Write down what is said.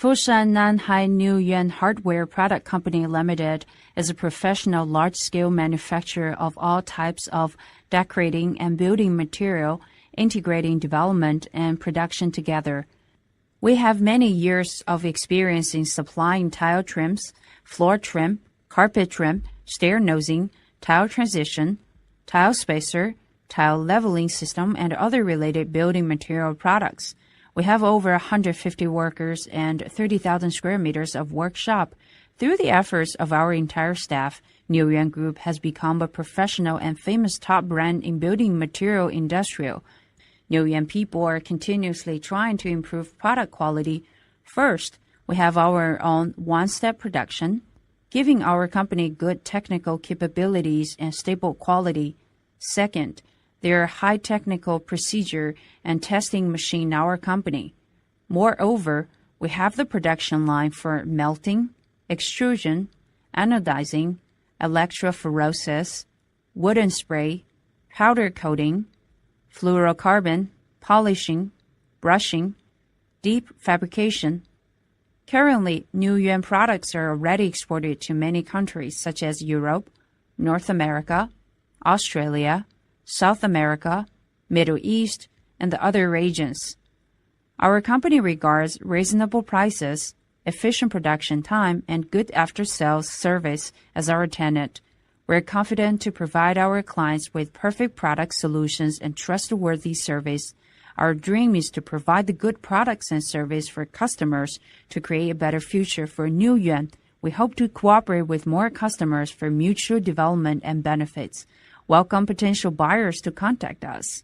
Foshan Nanhai NIUYUAN Hardware Product Company Limited is a professional large-scale manufacturer of all types of decorating and building material, integrating development and production together. We have many years of experience in supplying tile trims, floor trim, carpet trim, stair nosing, tile transition, tile spacer, tile leveling system, and other related building material products. We have over 150 workers and 30,000 square meters of workshop. Through the efforts of our entire staff, NIUYUAN Group has become a professional and famous top brand in building material industrial. NIUYUAN people are continuously trying to improve product quality. First, we have our own one-step production, giving our company good technical capabilities and stable quality. Second, there are high technical procedure and testing machine in our company. Moreover, we have the production line for melting, extrusion, anodizing, electrophoresis, wooden spray, powder coating, fluorocarbon, polishing, brushing, deep fabrication. Currently, NIUYUAN products are already exported to many countries such as Europe, North America, Australia, South America, Middle East, and the other regions. Our company regards reasonable prices, efficient production time, and good after-sales service as our tenet. We're confident to provide our clients with perfect product solutions and trustworthy service. Our dream is to provide the good products and service for customers to create a better future for NIUYUAN. We hope to cooperate with more customers for mutual development and benefits. Welcome potential buyers to contact us.